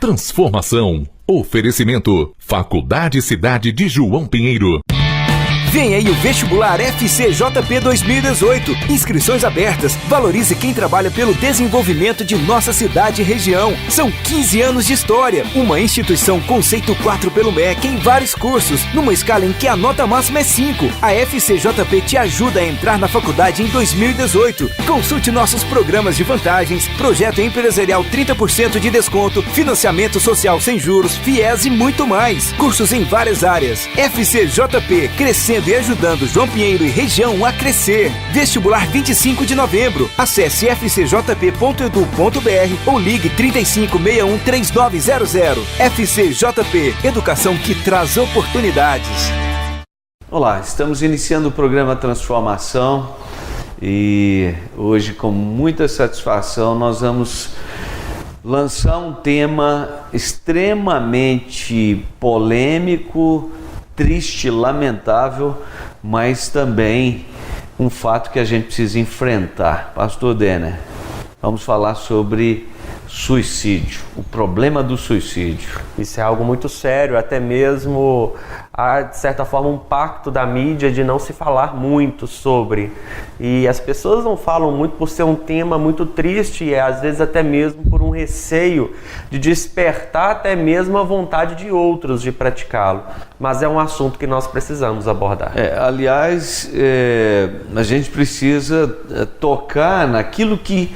transformação. Oferecimento: Faculdade Cidade de João Pinheiro. Vem aí o Vestibular FCJP 2018. Inscrições abertas. Valorize quem trabalha pelo desenvolvimento de nossa cidade e região. São 15 anos de história. Uma instituição conceito 4 pelo MEC em vários cursos, numa escala em que a nota máxima é 5. A FCJP te ajuda a entrar na faculdade em 2018. Consulte nossos programas de vantagens, projeto empresarial 30% de desconto, financiamento social sem juros, FIES e muito mais. Cursos em várias áreas. FCJP, crescendo e ajudando João Pinheiro e região a crescer. Vestibular 25 de novembro. Acesse fcjp.edu.br ou ligue 3561-3900. FCJP, educação que traz oportunidades. Olá, estamos iniciando o programa Transformação e hoje, com muita satisfação, nós vamos lançar um tema extremamente polêmico, triste, lamentável, mas também um fato que a gente precisa enfrentar. Pastor Denner, vamos falar sobre suicídio, o problema do suicídio. Isso é algo muito sério, até mesmo há, de certa forma, um pacto da mídia de não se falar muito sobre. E as pessoas não falam muito por ser um tema muito triste e às vezes até mesmo por um receio de despertar até mesmo a vontade de outros de praticá-lo. Mas é um assunto que nós precisamos abordar. Aliás, a gente precisa tocar naquilo que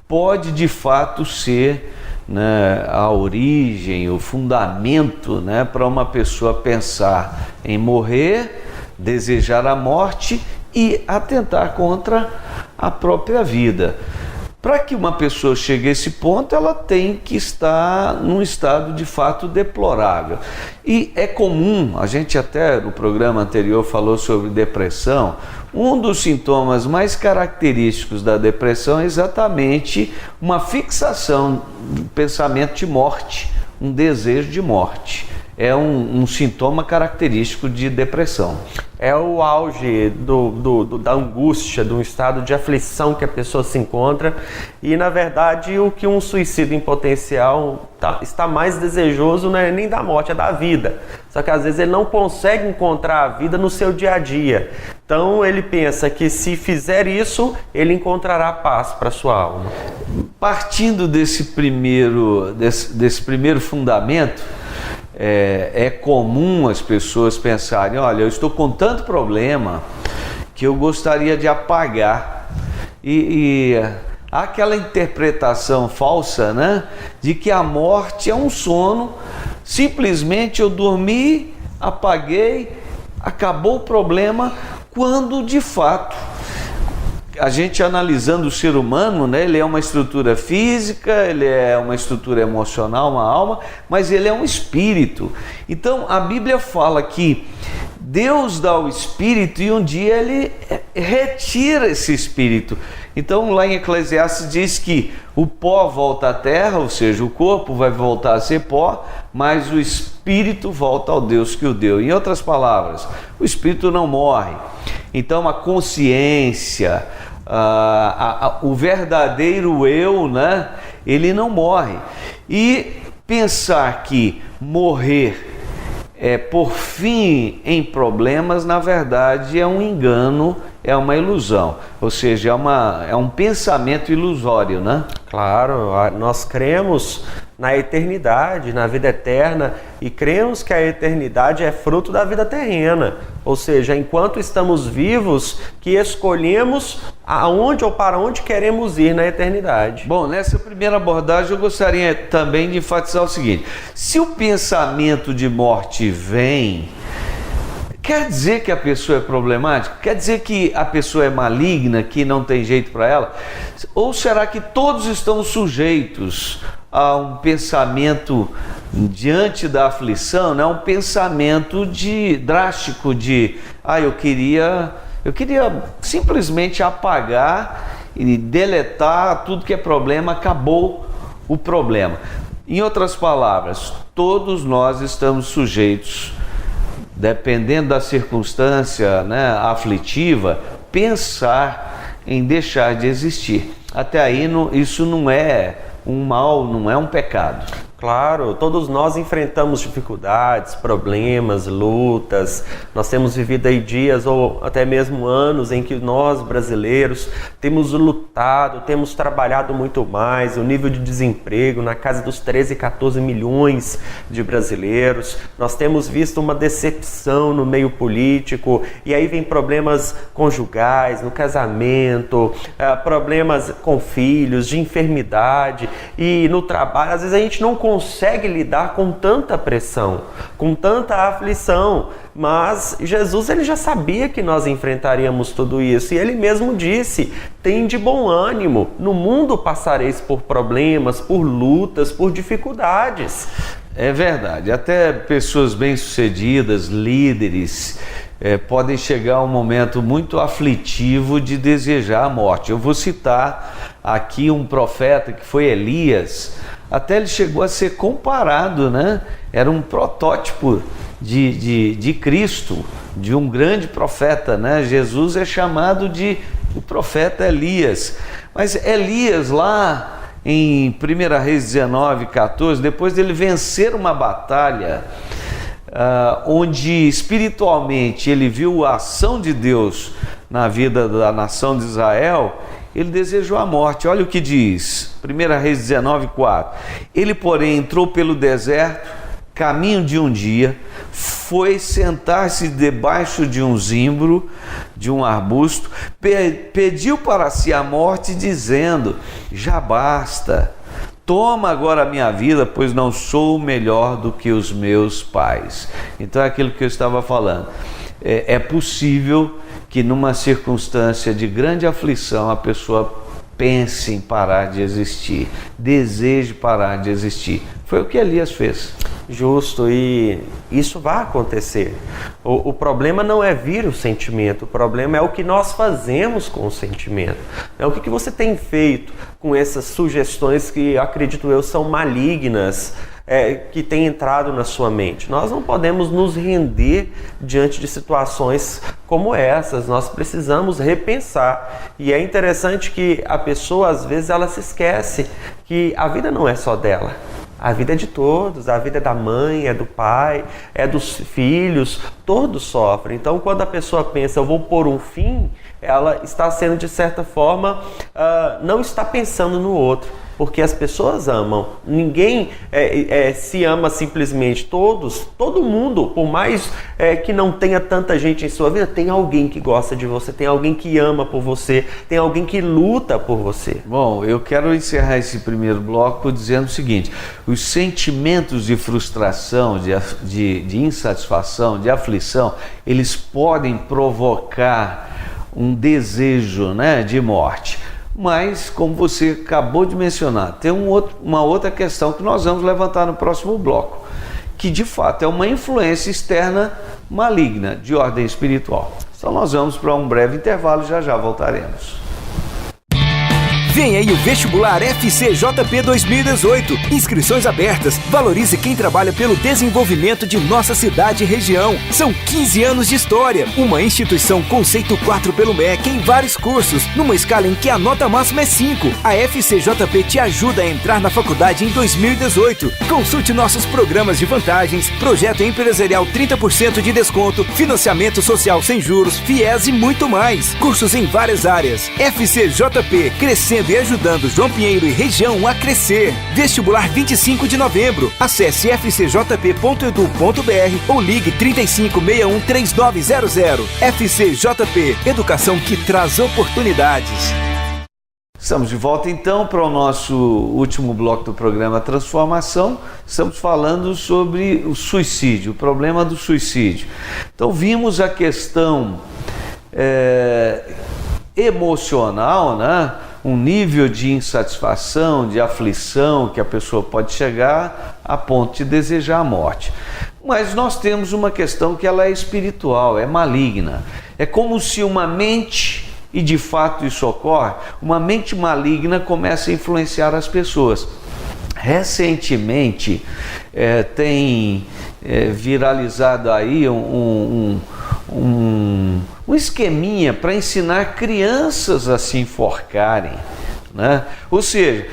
pode de fato ser, né, a origem, o fundamento, né, para uma pessoa pensar em morrer, desejar a morte e atentar contra a própria vida. Para que uma pessoa chegue a esse ponto, ela tem que estar num estado de fato deplorável. E é comum, a gente até no programa anterior falou sobre depressão, um dos sintomas mais característicos da depressão é exatamente uma fixação do pensamento de morte, um desejo de morte. É um sintoma característico de depressão. É o auge da angústia, de um estado de aflição que a pessoa se encontra e, na verdade, o que um suicídio em potencial está mais desejoso não é nem da morte, é da vida. Só que às vezes ele não consegue encontrar a vida no seu dia a dia. Então ele pensa que se fizer isso, ele encontrará paz para sua alma. Partindo desse primeiro fundamento, é comum as pessoas pensarem: olha, eu estou com tanto problema que eu gostaria de apagar. E há aquela interpretação falsa, né, de que a morte é um sono, simplesmente eu dormi, apaguei, acabou o problema, quando de fato a gente analisando o ser humano, né, ele é uma estrutura física, ele é uma estrutura emocional, uma alma, mas ele é um espírito. Então a Bíblia fala que Deus dá o espírito e um dia ele retira esse espírito. Então lá em Eclesiastes diz que o pó volta à terra, ou seja, o corpo vai voltar a ser pó, mas o espírito volta ao Deus que o deu. Em outras palavras, o espírito não morre. Então a consciência, o verdadeiro eu, né, ele não morre. E pensar que morrer por fim em problemas, na verdade é um engano, é uma ilusão, ou seja, é um pensamento ilusório, né? Claro, nós cremos na eternidade, na vida eterna, e cremos que a eternidade é fruto da vida terrena, ou seja, enquanto estamos vivos, que escolhemos aonde ou para onde queremos ir na eternidade. Bom, nessa primeira abordagem eu gostaria também de enfatizar o seguinte: se o pensamento de morte vem, quer dizer que a pessoa é problemática? Quer dizer que a pessoa é maligna, que não tem jeito para ela? Ou será que todos estão sujeitos a um pensamento diante da aflição, né? Um pensamento drástico de eu queria simplesmente apagar e deletar tudo que é problema, acabou o problema. Em outras palavras, todos nós estamos sujeitos, dependendo da circunstância, né, aflitiva, pensar em deixar de existir. Até aí isso não é um mal, não é um pecado. Claro, todos nós enfrentamos dificuldades, problemas, lutas. Nós temos vivido aí dias ou até mesmo anos em que nós, brasileiros, temos lutado, temos trabalhado muito mais. O nível de desemprego na casa dos 13, 14 milhões de brasileiros. Nós temos visto uma decepção no meio político e aí vem problemas conjugais, no casamento, problemas com filhos, de enfermidade e no trabalho. Às vezes a gente não consegue lidar com tanta pressão, com tanta aflição, mas Jesus ele já sabia que nós enfrentaríamos tudo isso e ele mesmo disse: "Tende bom ânimo, no mundo passareis por problemas, por lutas, por dificuldades." É verdade, até pessoas bem-sucedidas, líderes, podem chegar a um momento muito aflitivo de desejar a morte. Eu vou citar aqui um profeta que foi Elias. Até ele chegou a ser comparado, né? Era um protótipo de Cristo, de um grande profeta, né? Jesus é chamado de o profeta Elias. Mas Elias lá em 1 Reis 19, 14, depois dele vencer uma batalha, onde espiritualmente ele viu a ação de Deus na vida da nação de Israel, ele desejou a morte. Olha o que diz 1 Reis 19, 4. Ele, porém, entrou pelo deserto, caminho de um dia, foi sentar-se debaixo de um zimbro, de um arbusto, pediu para si a morte, dizendo: "Já basta, toma agora a minha vida, pois não sou melhor do que os meus pais." Então é aquilo que eu estava falando. É possível que numa circunstância de grande aflição a pessoa pense em parar de existir, deseje parar de existir. Foi o que Elias fez. Justo, e isso vai acontecer. O problema não é vir o sentimento, o problema é o que nós fazemos com o sentimento. O que você tem feito com essas sugestões que, acredito eu, são malignas, que têm entrado na sua mente? Nós não podemos nos render diante de situações como essas, nós precisamos repensar. E é interessante que a pessoa, às vezes, ela se esquece que a vida não é só dela. A vida é de todos, a vida é da mãe, é do pai, é dos filhos, todos sofrem. Então, quando a pessoa pensa, eu vou pôr um fim, ela está sendo, de certa forma, não está pensando no outro. Porque as pessoas amam, ninguém se ama simplesmente, todo mundo, por mais que não tenha tanta gente em sua vida, tem alguém que gosta de você, tem alguém que ama por você, tem alguém que luta por você. Bom, eu quero encerrar esse primeiro bloco dizendo o seguinte: os sentimentos de frustração, de insatisfação, de aflição, eles podem provocar um desejo, né, de morte. Mas, como você acabou de mencionar, tem uma outra questão que nós vamos levantar no próximo bloco, que de fato é uma influência externa maligna, de ordem espiritual. Então nós vamos para um breve intervalo e já voltaremos. Vem aí o Vestibular FCJP 2018. Inscrições abertas. Valorize quem trabalha pelo desenvolvimento de nossa cidade e região. São 15 anos de história. Uma instituição conceito 4 pelo MEC em vários cursos, numa escala em que a nota máxima é 5. A FCJP te ajuda a entrar na faculdade em 2018. Consulte nossos programas de vantagens, projeto empresarial 30% de desconto, financiamento social sem juros, FIES e muito mais. Cursos em várias áreas. FCJP, crescendo e ajudando João Pinheiro e região a crescer. Vestibular 25 de novembro. Acesse fcjp.edu.br ou ligue 3561-3900. FCJP, educação que traz oportunidades. Estamos de volta então para o nosso último bloco do programa Transformação. Estamos falando sobre o suicídio, o problema do suicídio. Então vimos a questão emocional, né? Um nível de insatisfação, de aflição que a pessoa pode chegar a ponto de desejar a morte. Mas nós temos uma questão que ela é espiritual, é maligna. É como se uma mente, e de fato isso ocorre, uma mente maligna começa a influenciar as pessoas. Recentemente tem viralizado aí um esqueminha para ensinar crianças a se enforcarem, né? Ou seja,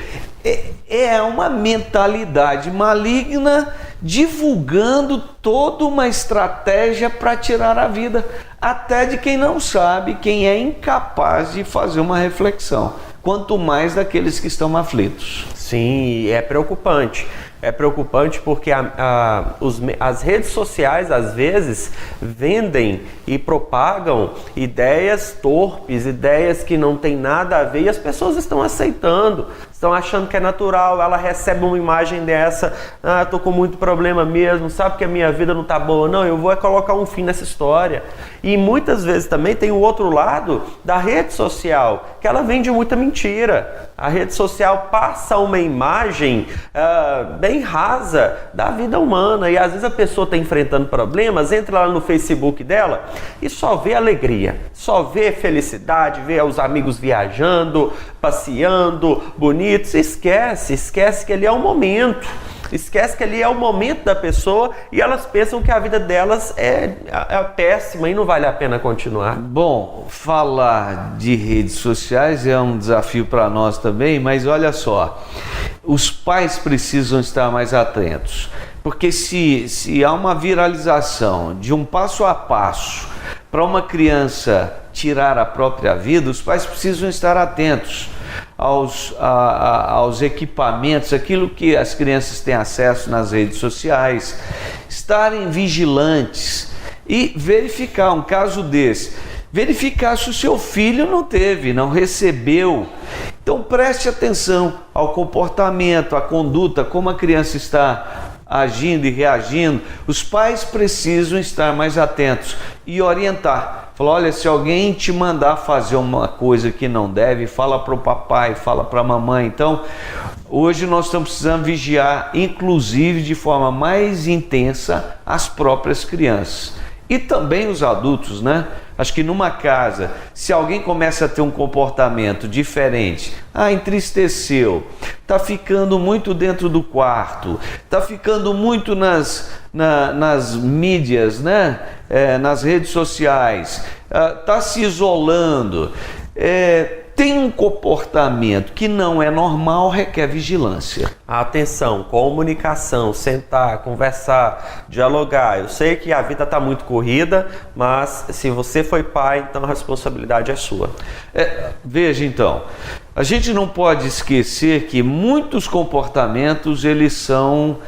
é uma mentalidade maligna divulgando toda uma estratégia para tirar a vida até de quem não sabe, quem é incapaz de fazer uma reflexão, quanto mais daqueles que estão aflitos. Sim, é preocupante. É preocupante porque as redes sociais, às vezes, vendem e propagam ideias torpes, ideias que não tem nada a ver, e as pessoas estão aceitando, estão achando que é natural. Ela recebe uma imagem dessa, tô com muito problema mesmo, sabe que a minha vida não tá boa, não, eu vou colocar um fim nessa história. E muitas vezes também tem o outro lado da rede social, que ela vende muita mentira. A rede social passa uma imagem bem rasa da vida humana, e às vezes a pessoa está enfrentando problemas, entra lá no Facebook dela e só vê alegria, só vê felicidade, vê os amigos viajando, passeando, bonitos, esquece que ali é um momento. Esquece que ali é o momento da pessoa e elas pensam que a vida delas é péssima e não vale a pena continuar. Bom, falar de redes sociais é um desafio para nós também, mas olha só, os pais precisam estar mais atentos, porque se há uma viralização de um passo a passo para uma criança tirar a própria vida, os pais precisam estar atentos aos equipamentos, aquilo que as crianças têm acesso nas redes sociais, estarem vigilantes e verificar um caso desse, verificar se o seu filho não recebeu. Então preste atenção ao comportamento, à conduta, como a criança está agindo e reagindo. Os pais precisam estar mais atentos e orientar. Fala, olha, se alguém te mandar fazer uma coisa que não deve, fala para o papai, fala para a mamãe. Então, hoje nós estamos precisando vigiar, inclusive de forma mais intensa, as próprias crianças. E também os adultos, né? Acho que numa casa, se alguém começa a ter um comportamento diferente, entristeceu, está ficando muito dentro do quarto, está ficando muito nas mídias, né? Nas redes sociais, está se isolando, tem um comportamento que não é normal, requer vigilância. Atenção, comunicação, sentar, conversar, dialogar. Eu sei que a vida está muito corrida, mas se você foi pai, então a responsabilidade é sua. Veja então, a gente não pode esquecer que muitos comportamentos eles são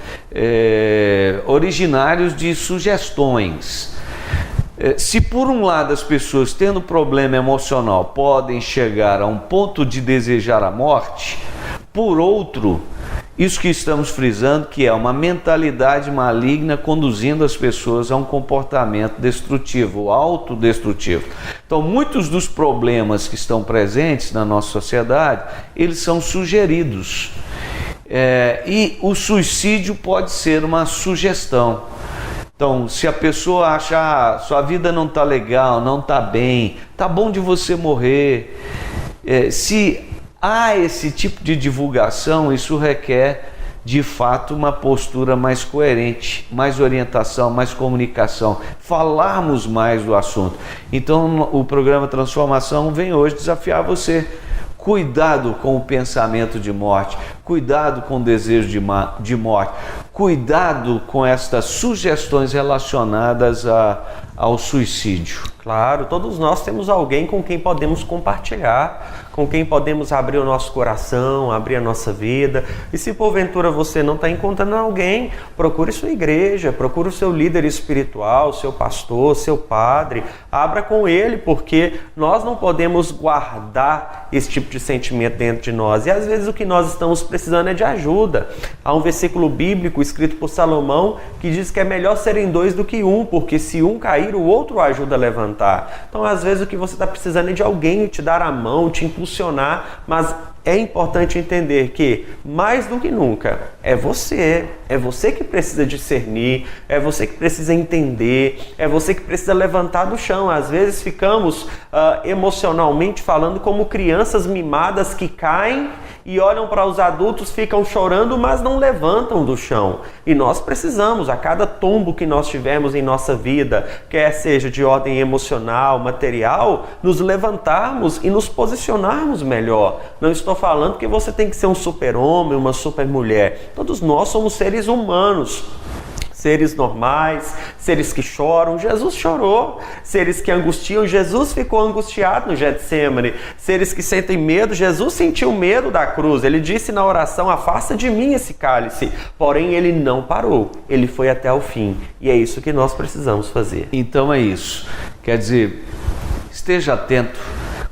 originários de sugestões. Se por um lado as pessoas tendo problema emocional podem chegar a um ponto de desejar a morte, por outro, isso que estamos frisando que é uma mentalidade maligna conduzindo as pessoas a um comportamento destrutivo, autodestrutivo. Então muitos dos problemas que estão presentes na nossa sociedade, eles são sugeridos. E o suicídio pode ser uma sugestão. Então, se a pessoa acha, sua vida não está legal, não está bem, está bom de você morrer. Se há esse tipo de divulgação, isso requer, de fato, uma postura mais coerente, mais orientação, mais comunicação, falarmos mais do assunto. Então, o programa Transformação vem hoje desafiar você. Cuidado com o pensamento de morte, cuidado com o desejo de morte, cuidado com estas sugestões relacionadas ao suicídio. Claro, todos nós temos alguém com quem podemos compartilhar, com quem podemos abrir o nosso coração, abrir a nossa vida. E se porventura você não está encontrando alguém, procure sua igreja, procure o seu líder espiritual, seu pastor, seu padre, abra com ele, porque nós não podemos guardar esse tipo de sentimento dentro de nós. E às vezes o que nós estamos precisando é de ajuda. Há um versículo bíblico escrito por Salomão que diz que é melhor serem dois do que um, porque se um cair, o outro o ajuda a levantar. Então, às vezes, o que você está precisando é de alguém te dar a mão, te impulsionar, mas é importante entender que, mais do que nunca, é você É você que precisa discernir, é você que precisa entender, é você que precisa levantar do chão. Às vezes ficamos emocionalmente falando como crianças mimadas que caem e olham para os adultos, ficam chorando, mas não levantam do chão. E nós precisamos, a cada tombo que nós tivermos em nossa vida, quer seja de ordem emocional, material, nos levantarmos e nos posicionarmos melhor. Não estou falando que você tem que ser um super-homem, uma super-mulher. Todos nós somos seres humanos. Seres normais, seres que choram, Jesus chorou. Seres que angustiam, Jesus ficou angustiado no Getsêmani. Seres que sentem medo, Jesus sentiu medo da cruz. Ele disse na oração: afasta de mim esse cálice. Porém, ele não parou, ele foi até o fim. E é isso que nós precisamos fazer. Então é isso. Quer dizer, esteja atento,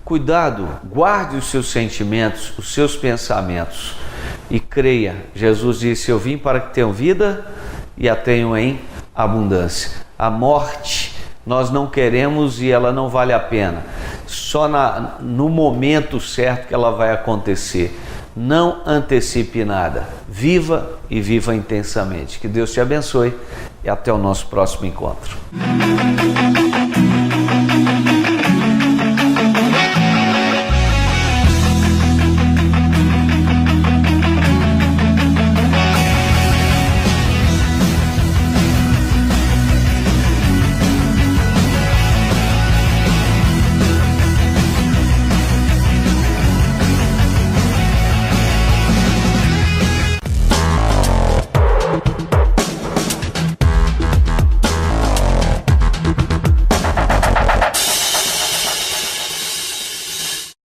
cuidado, guarde os seus sentimentos, os seus pensamentos e creia. Jesus disse: eu vim para que tenham vida e a tenham em abundância. A morte nós não queremos e ela não vale a pena. Só no momento certo que ela vai acontecer. Não antecipe nada. Viva e viva intensamente. Que Deus te abençoe e até o nosso próximo encontro.